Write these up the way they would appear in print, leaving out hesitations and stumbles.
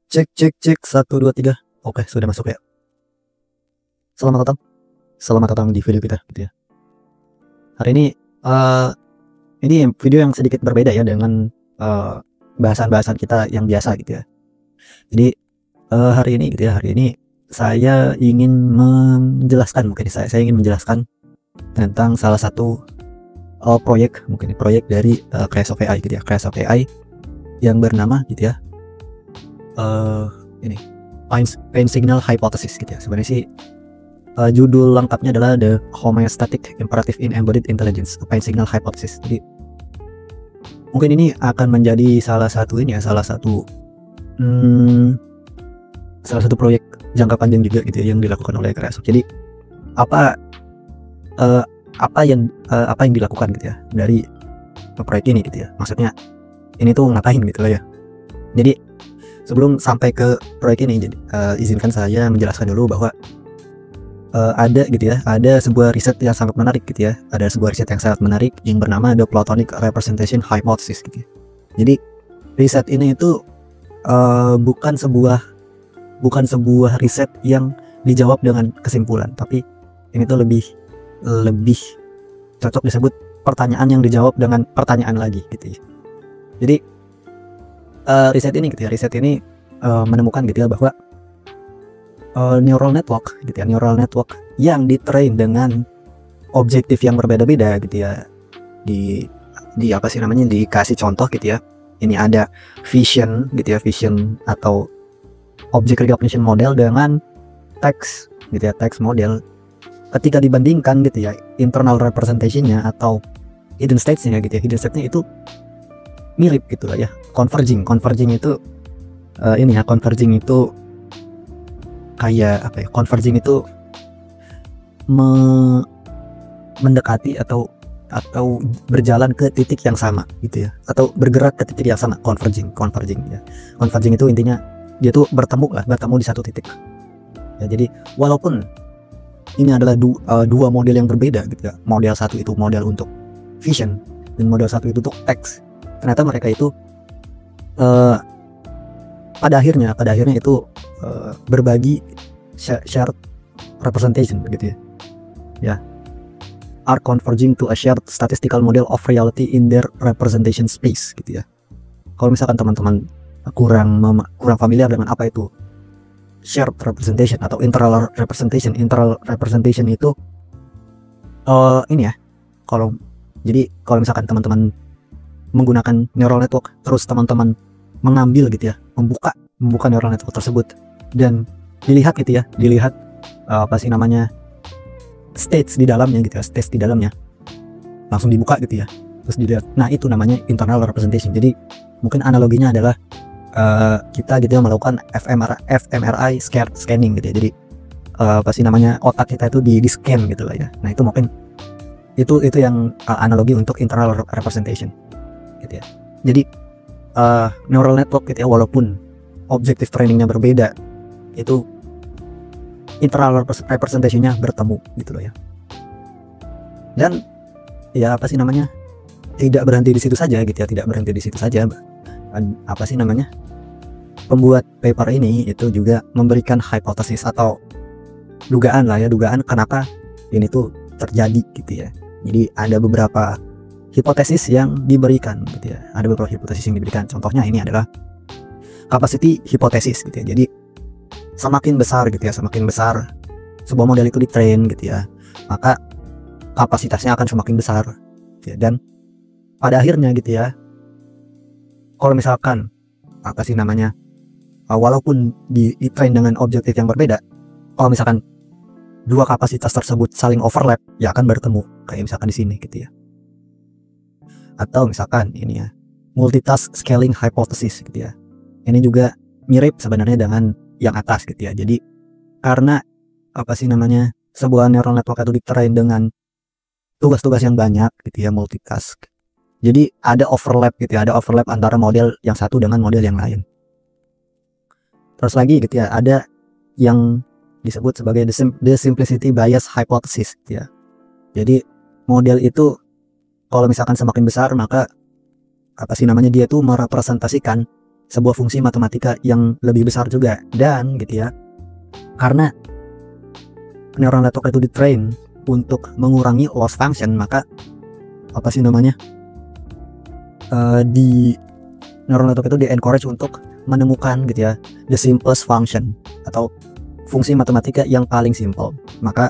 Cek cek cek 1 2 3. Oke, sudah masuk ya. Selamat datang di video kita gitu ya. Hari ini video yang sedikit berbeda ya dengan bahasan-bahasan kita yang biasa gitu ya. Jadi hari ini saya ingin menjelaskan, saya ingin menjelaskan tentang salah satu proyek dari Clash of AI gitu ya. Clash of AI yang bernama gitu ya, ini Pain Signal Hypothesis gitu ya. Sebenarnya sih judul lengkapnya adalah The Homeostatic Imperative in Embodied Intelligence, Pain Signal Hypothesis. Jadi mungkin ini akan menjadi salah satu proyek jangka panjang juga gitu ya, yang dilakukan oleh Kreasok. Jadi apa yang dilakukan gitu ya dari proyek ini gitu ya. Maksudnya ini tuh ngapain gitu lah ya. Jadi sebelum sampai ke proyek ini, izinkan saya menjelaskan dulu bahwa ada sebuah riset yang sangat menarik gitu ya. Ada sebuah riset yang sangat menarik yang bernama The Platonic Representation Hypothesis gitu ya. Jadi riset ini itu bukan sebuah riset yang dijawab dengan kesimpulan, tapi ini tuh lebih cocok disebut pertanyaan yang dijawab dengan pertanyaan lagi gitu ya. Jadi riset ini menemukan gitu ya bahwa neural network yang ditrain dengan objektif yang berbeda-beda gitu ya, dikasih contoh gitu ya. Ini ada vision gitu ya, vision atau object recognition model dengan text gitu ya, text model. Ketika dibandingkan gitu ya, internal representation-nya atau hidden state-nya gitu ya, hidden state-nya itu mirip gitu lah ya. Converging itu kayak apa ya? Converging itu mendekati atau berjalan ke titik yang sama gitu ya, atau bergerak ke titik yang sama. Converging ya. Converging itu intinya dia tuh bertemu di satu titik ya. Jadi walaupun ini adalah dua model yang berbeda gitu ya, model satu itu model untuk vision dan model satu itu untuk text, ternyata mereka itu pada akhirnya itu berbagi shared representation gitu ya, are converging to a shared statistical model of reality in their representation space gitu ya. Kalau misalkan teman-teman kurang familiar dengan apa itu shared representation atau internal representation itu ini ya, kalau misalkan teman-teman menggunakan neural network, terus teman-teman mengambil gitu ya, membuka neural network tersebut dan dilihat states di dalamnya gitu ya, langsung dibuka gitu ya, terus dilihat. Nah, itu namanya internal representation. Jadi mungkin analoginya adalah kita gitu ya melakukan fMRI scanning gitu ya. Jadi otak kita itu di scan gitu lah ya. Nah, itu mungkin itu yang analogi untuk internal representation gitu ya. Jadi neural network gitu ya, walaupun objektif trainingnya berbeda, itu internal representation-nya bertemu gitu loh ya. Dan ya tidak berhenti di situ saja gitu ya, pembuat paper ini itu juga memberikan hipotesis atau dugaan kenapa ini tuh terjadi gitu ya. Jadi ada beberapa hipotesis yang diberikan gitu ya. Contohnya ini adalah capacity hypothesis gitu ya. Jadi semakin besar sebuah model itu ditrain gitu ya, maka kapasitasnya akan semakin besar gitu ya. Dan pada akhirnya gitu ya, kalau misalkan walaupun ditrain dengan objektif yang berbeda, kalau misalkan dua kapasitas tersebut saling overlap, ya akan bertemu kayak misalkan di sini gitu ya. Atau misalkan ini ya, multitask scaling hypothesis gitu ya. Ini juga mirip sebenarnya dengan yang atas gitu ya. Jadi karena sebuah neural network itu ditrain dengan tugas-tugas yang banyak gitu ya, multitask. Jadi ada overlap gitu ya, antara model yang satu dengan model yang lain. Terus lagi gitu ya, ada yang disebut sebagai the simplicity bias hypothesis gitu ya. Jadi model itu kalau misalkan semakin besar, maka dia tuh merepresentasikan sebuah fungsi matematika yang lebih besar juga. Dan gitu ya, karena neural network itu ditrain untuk mengurangi loss function, maka apa sih namanya, di neural network itu di encourage untuk menemukan gitu ya the simplest function atau fungsi matematika yang paling simple. Maka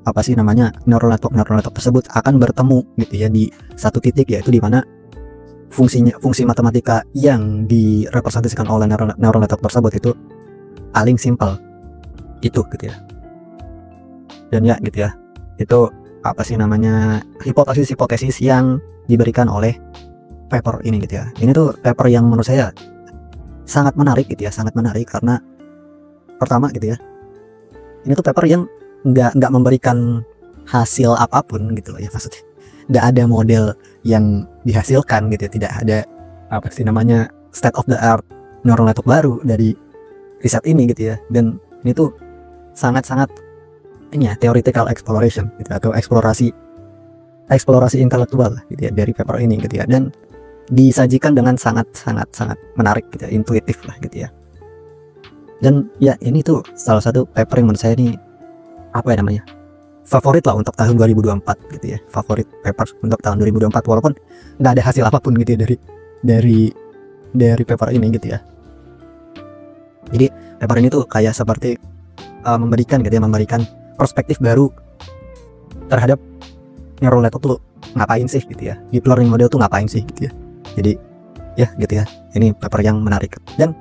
apa sih namanya, neural network tersebut akan bertemu gitu ya di satu titik, yaitu di mana fungsi matematika yang direpresentasikan oleh neural network tersebut itu paling simple gitu ya. Dan ya gitu ya, itu apa sih namanya, hipotesis yang diberikan oleh paper ini gitu ya. Ini tuh paper yang menurut saya sangat menarik gitu ya, sangat menarik karena pertama gitu ya, ini tuh paper yang nggak memberikan hasil apapun gitu loh ya, maksudnya nggak ada model yang dihasilkan gitu ya, tidak ada apa sih namanya state of the art neural network baru dari riset ini gitu ya. Dan ini tuh sangat-sangat ini ya, theoretical exploration gitu, atau eksplorasi intelektual gitu ya dari paper ini gitu ya, dan disajikan dengan sangat menarik gitu ya, intuitif lah gitu ya. Dan ya ini tuh salah satu paper yang menurut saya ini apa ya namanya, favorit lah untuk tahun 2024 gitu ya, favorit paper untuk tahun 2024 walaupun nggak ada hasil apapun gitu ya dari paper ini gitu ya. Jadi paper ini tuh kayak seperti memberikan gitu ya, memberikan perspektif baru terhadap neural network tuh ngapain sih gitu ya, deep learning model tuh ngapain sih gitu ya. Jadi ya gitu ya, ini paper yang menarik. Dan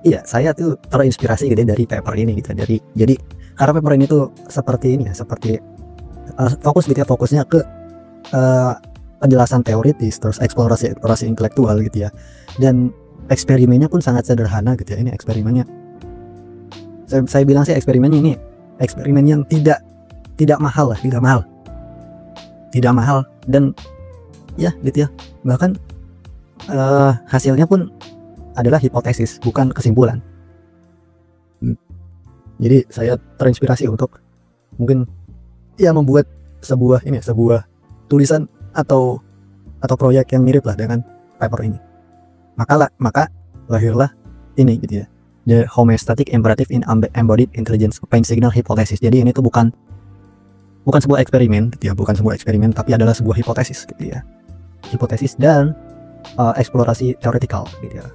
iya, saya tuh terinspirasi gitu ya dari paper ini gitu. Jadi karena paper ini tuh seperti ini ya, seperti fokus gitu ya, fokusnya ke penjelasan teoritis, terus eksplorasi intelektual gitu ya. Dan eksperimennya pun sangat sederhana gitu ya. Ini eksperimennya, saya bilang sih eksperimennya ini eksperimen yang tidak mahal lah, tidak mahal dan ya gitu ya, bahkan hasilnya pun adalah hipotesis, bukan kesimpulan. Jadi saya terinspirasi untuk mungkin ya membuat sebuah tulisan atau proyek yang mirip lah dengan paper ini. Maka lahirlah ini gitu ya, the homeostatic imperative in embodied intelligence pain signal hypothesis. Jadi ini tuh bukan sebuah eksperimen gitu ya, bukan sebuah eksperimen, tapi adalah sebuah hipotesis gitu ya, hipotesis dan eksplorasi teoretikal gitu ya.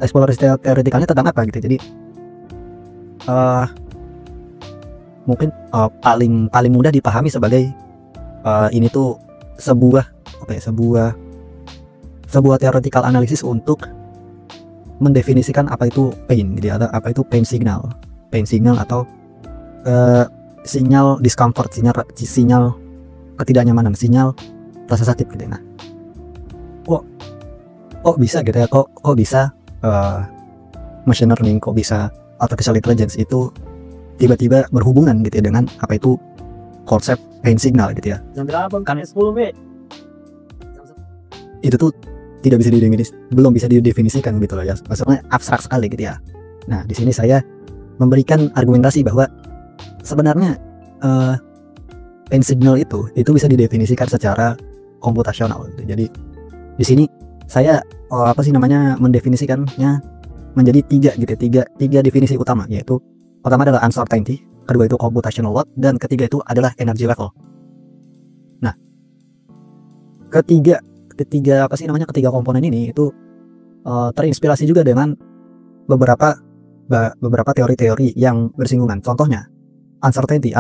Eksplorasi teoretikalnya tentang apa gitu. Jadi mungkin paling mudah dipahami sebagai ini tuh sebuah theoretical analysis untuk mendefinisikan apa itu pain gitu ya, apa itu pain signal atau sinyal discomfort, sinyal ketidaknyamanan, sinyal rasa sakit gitu. Nah, kok bisa gitu ya, kok bisa machine learning, kok bisa artificial intelligence itu tiba-tiba berhubungan gitu ya dengan apa itu konsep pain signal gitu ya. Itu tuh belum bisa didefinisikan gitu loh ya, maksudnya abstrak sekali gitu ya. Nah, di sini saya memberikan argumentasi bahwa sebenarnya pain signal itu bisa didefinisikan secara komputasional gitu. Jadi di sini saya mendefinisikannya menjadi tiga definisi utama, yaitu pertama adalah uncertainty, kedua itu computational load, dan ketiga itu adalah energy level. Nah, ketiga komponen ini itu terinspirasi juga dengan beberapa teori-teori yang bersinggungan. Contohnya uncertainty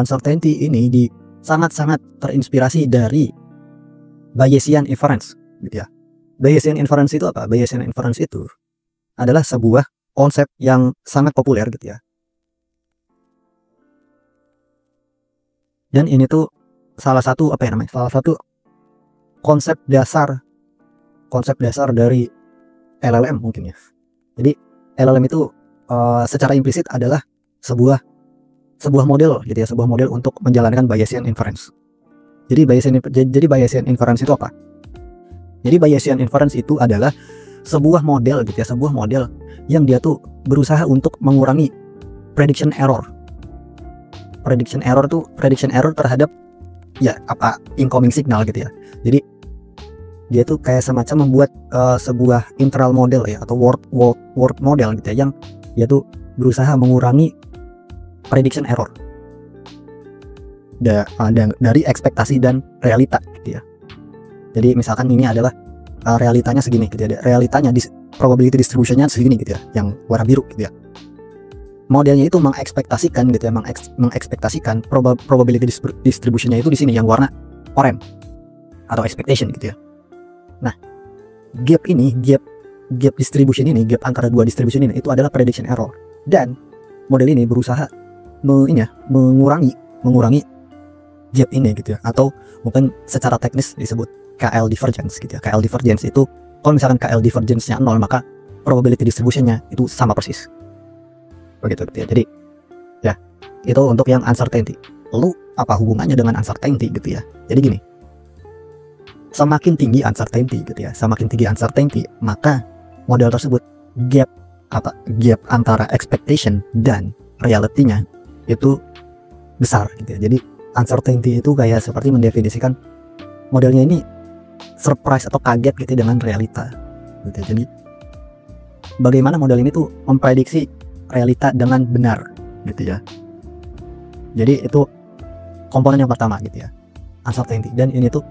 ini sangat terinspirasi dari Bayesian inference gitu ya. Bayesian inference itu apa? Bayesian inference itu adalah sebuah konsep yang sangat populer gitu ya. Dan ini tuh salah satu konsep dasar dari LLM mungkin ya. Jadi LLM itu secara implisit adalah sebuah model gitu ya, sebuah model untuk menjalankan Bayesian inference. Jadi Bayesian inference itu apa? Jadi Bayesian inference itu adalah sebuah model gitu ya, sebuah model yang dia tuh berusaha untuk mengurangi prediction error. Prediction error terhadap ya incoming signal gitu ya. Jadi dia tuh kayak semacam membuat sebuah internal model ya, atau word model gitu ya, yang dia tuh berusaha mengurangi prediction error dari ekspektasi dan realita gitu ya. Jadi misalkan ini adalah realitanya segini gitu ya, realitanya probability distributionnya segini gitu ya, yang warna biru gitu ya. Modelnya itu mengekspektasikan gitu ya, mengekspektasikan probability distributionnya itu di sini yang warna oranye atau expectation gitu ya. Nah, gap distribution ini, gap antara dua distribution ini itu adalah prediction error, dan model ini berusaha mengurangi gap ini gitu ya, atau mungkin secara teknis disebut KL divergence gitu ya. KL divergence itu kalau misalkan KL divergence-nya 0, maka probability distribution-nya itu sama persis begitu gitu ya. Jadi ya, itu untuk yang uncertainty. Lalu apa hubungannya dengan uncertainty gitu ya? Jadi gini, semakin tinggi uncertainty gitu ya, semakin tinggi uncertainty, maka model tersebut gap antara expectation dan realitinya itu besar gitu ya. Jadi uncertainty itu kayak seperti mendefinisikan modelnya ini surprise atau kaget gitu dengan realita gitu ya. Jadi bagaimana model ini tuh memprediksi realita dengan benar gitu ya. Jadi itu komponen yang pertama gitu ya, uncertainty. Dan ini tuh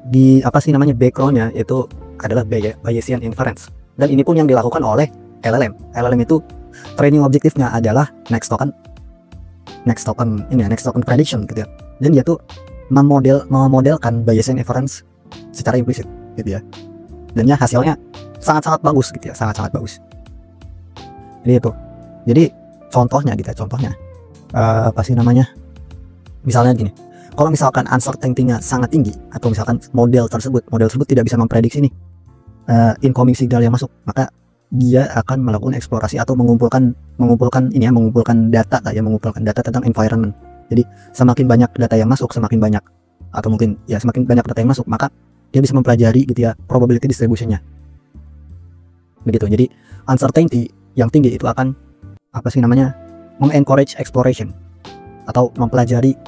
di backgroundnya itu adalah Bayesian inference, dan ini pun yang dilakukan oleh LLM. LLM itu training objektifnya adalah next token prediction gitu ya, dan dia tuh memodelkan Bayesian inference secara implisit gitu ya, dan ya hasilnya sangat-sangat bagus gitu ya, sangat-sangat bagus. Jadi contohnya gitu ya, misalnya gini, kalau misalkan uncertainty-nya sangat tinggi, atau misalkan model tersebut tidak bisa memprediksi nih incoming signal yang masuk, maka dia akan melakukan eksplorasi atau mengumpulkan data tentang environment. Jadi semakin banyak data yang masuk, semakin banyak data yang masuk, maka dia bisa mempelajari gitu ya probability distribution-nya. Begitu. Jadi uncertainty yang tinggi itu akan mengencourage exploration atau mempelajari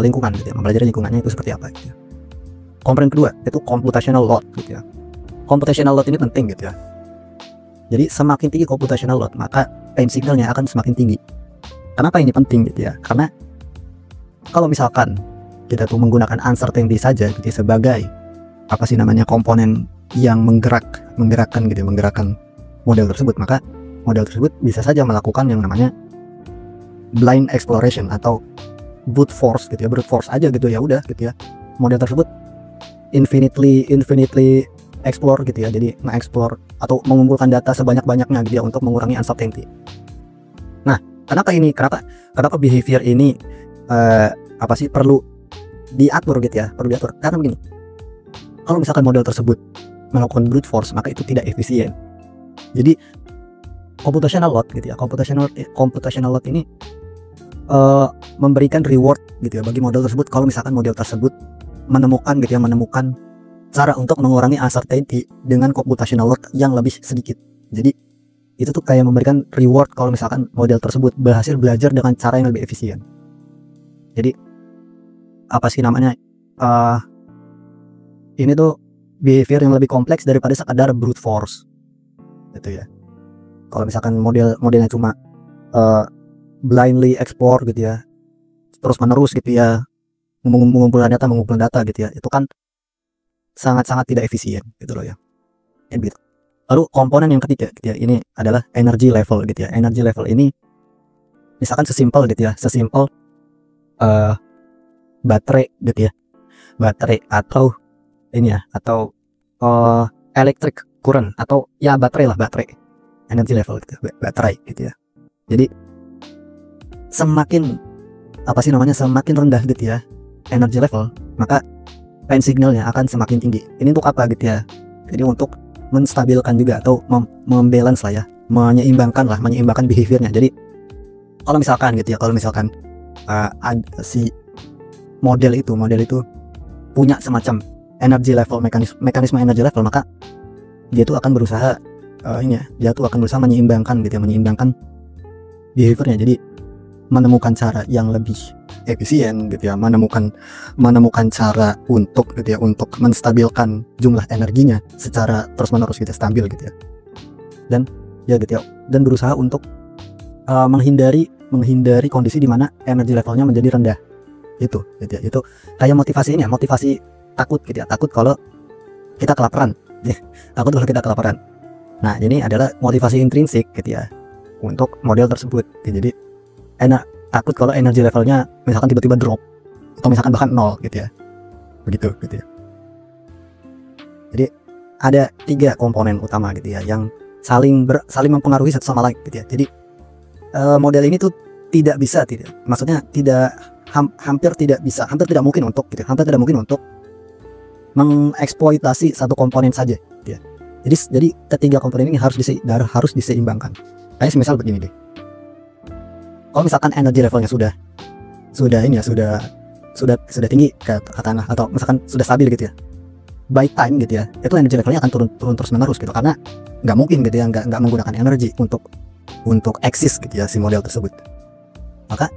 lingkungan gitu ya, mempelajari lingkungannya itu seperti apa gitu ya. Komponen kedua itu computational load gitu ya. Computational load ini penting gitu ya. Jadi semakin tinggi computational load, maka time signalnya akan semakin tinggi. Kenapa ini penting gitu ya? Karena kalau misalkan kita tuh menggunakan uncertainty saja gitu ya, sebagai komponen yang menggerakkan model tersebut, maka model tersebut bisa saja melakukan yang namanya blind exploration atau brute force gitu ya, brute force aja gitu ya, udah gitu ya. Model tersebut infinitely explore gitu ya, jadi nge-explore atau mengumpulkan data sebanyak-banyaknya gitu ya untuk mengurangi uncertainty. Nah, kenapa behavior ini perlu diatur gitu ya, karena begini, kalau misalkan model tersebut melakukan brute force, maka itu tidak efisien. Jadi computational load gitu ya, computational load ini memberikan reward gitu ya bagi model tersebut kalau misalkan model tersebut menemukan cara untuk mengurangi uncertainty dengan computational load yang lebih sedikit. Jadi itu tuh kayak memberikan reward kalau misalkan model tersebut berhasil belajar dengan cara yang lebih efisien. Jadi ini tuh behavior yang lebih kompleks daripada sekadar brute force gitu ya. Kalau misalkan modelnya cuma blindly explore gitu ya, terus menerus gitu ya, mengumpulkan data gitu ya, itu kan sangat-sangat tidak efisien gitu loh ya. Gitu. Lalu komponen yang ketiga gitu ya, ini adalah energy level gitu ya. Energy level ini misalkan sesimpel baterai gitu ya, baterai atau electric current, atau ya baterai energy level gitu, baterai gitu ya. Jadi semakin rendah gitu ya energy level, maka time signalnya akan semakin tinggi. Ini untuk apa gitu ya? Jadi untuk menstabilkan juga, atau membalance lah ya, menyeimbangkan behaviornya. Jadi kalau misalkan si model itu punya semacam energy level, mekanisme energy level, maka dia tuh akan berusaha menyeimbangkan behaviornya. Jadi menemukan cara yang lebih efisien gitu ya, menemukan cara untuk gitu ya, untuk menstabilkan jumlah energinya secara terus-menerus gitu, stabil gitu ya. Dan ya gitu ya, dan berusaha untuk menghindari kondisi di mana energi levelnya menjadi rendah. Itu gitu ya. Itu kayak motivasi ini ya, motivasi takut gitu ya, takut kalau kita kelaparan. Takut kalau kita kelaparan. Nah, ini adalah motivasi intrinsik gitu ya untuk model tersebut. Jadi takut kalau energi levelnya misalkan tiba-tiba drop atau misalkan bahkan nol gitu ya. Begitu gitu ya. Jadi ada 3 komponen utama gitu ya yang saling mempengaruhi satu sama lain gitu ya. Jadi model ini tuh hampir tidak mungkin untuk mengeksploitasi satu komponen saja gitu ya. Jadi ketiga komponen ini harus diseimbangkan. Kayak misal begini deh. Kalau misalkan energi levelnya sudah tinggi ke tanah, atau misalkan sudah stabil gitu ya, by time gitu ya, itu energi levelnya akan turun terus menerus gitu, karena nggak mungkin gitu ya, nggak menggunakan energi untuk eksis gitu ya si model tersebut. Maka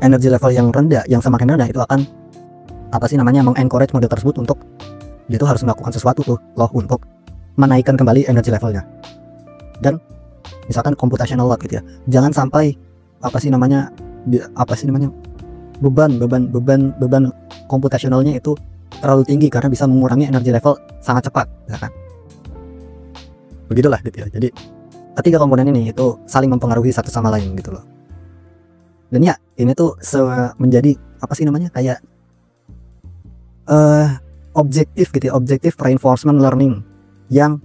energi level yang rendah, yang semakin rendah itu akan mengencourage model tersebut untuk dia tuh harus melakukan sesuatu tuh loh untuk menaikkan kembali energi levelnya. Dan misalkan computational load gitu ya, jangan sampai beban computationalnya itu terlalu tinggi karena bisa mengurangi energi level sangat cepat, ya kan? Begitulah gitu ya. Jadi ketiga komponen ini itu saling mempengaruhi satu sama lain gitu loh. Dan ya ini tuh menjadi kayak objektif gitu ya, objektif reinforcement learning yang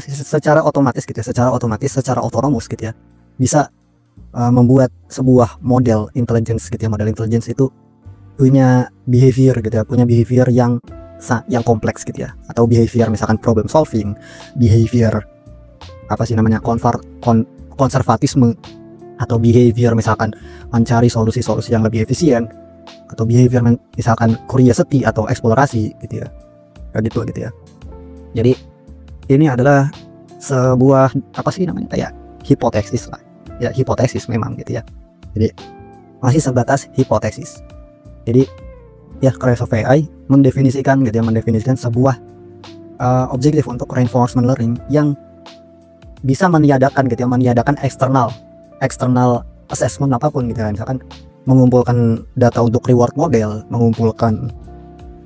secara otomatis, secara otonomous gitu ya, bisa membuat sebuah model intelligence gitu ya. Model intelligence itu punya behavior gitu ya, yang kompleks gitu ya, atau behavior misalkan problem solving, behavior konservatisme, atau behavior misalkan mencari solusi-solusi yang lebih efisien, atau behavior misalkan curiosity atau eksplorasi gitu ya, kayak gitu ya. Jadi ini adalah sebuah kayak hipotesis lah ya, hipotesis memang gitu ya. Jadi masih sebatas hipotesis. Jadi ya, Crash of AI mendefinisikan sebuah objektif untuk reinforcement learning yang bisa meniadakan eksternal assessment apapun gitu ya. Misalkan mengumpulkan data untuk reward model, mengumpulkan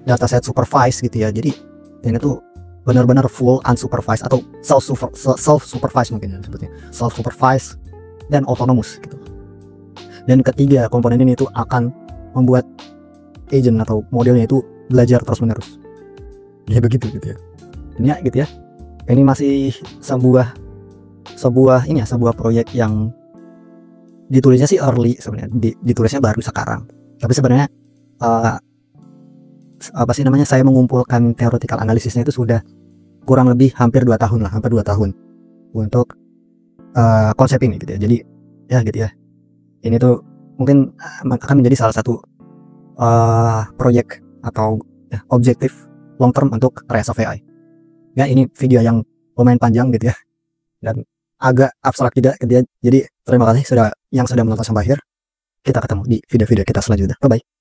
dataset supervised gitu ya. Jadi ini tuh benar-benar full unsupervised atau self supervised mungkin ya sebutnya, self supervised dan autonomous gitu. Dan ketiga komponen ini itu akan membuat agent atau modelnya itu belajar terus menerus. Ya begitu gitu ya. Ini gitu ya. Ini masih sebuah proyek yang ditulisnya sih early sebenarnya, ditulisnya baru sekarang. Tapi sebenarnya saya mengumpulkan theoretical analisisnya itu sudah kurang lebih hampir 2 tahun untuk konsep ini gitu ya. Jadi ya gitu ya, ini tuh mungkin akan menjadi salah satu proyek atau objektif long term untuk Crash of AI. Ya, ini video yang lumayan panjang gitu ya, dan agak abstrak tidak gitu ya. Jadi terima kasih yang sudah menonton sampai akhir. Kita ketemu di video-video kita selanjutnya. Bye bye.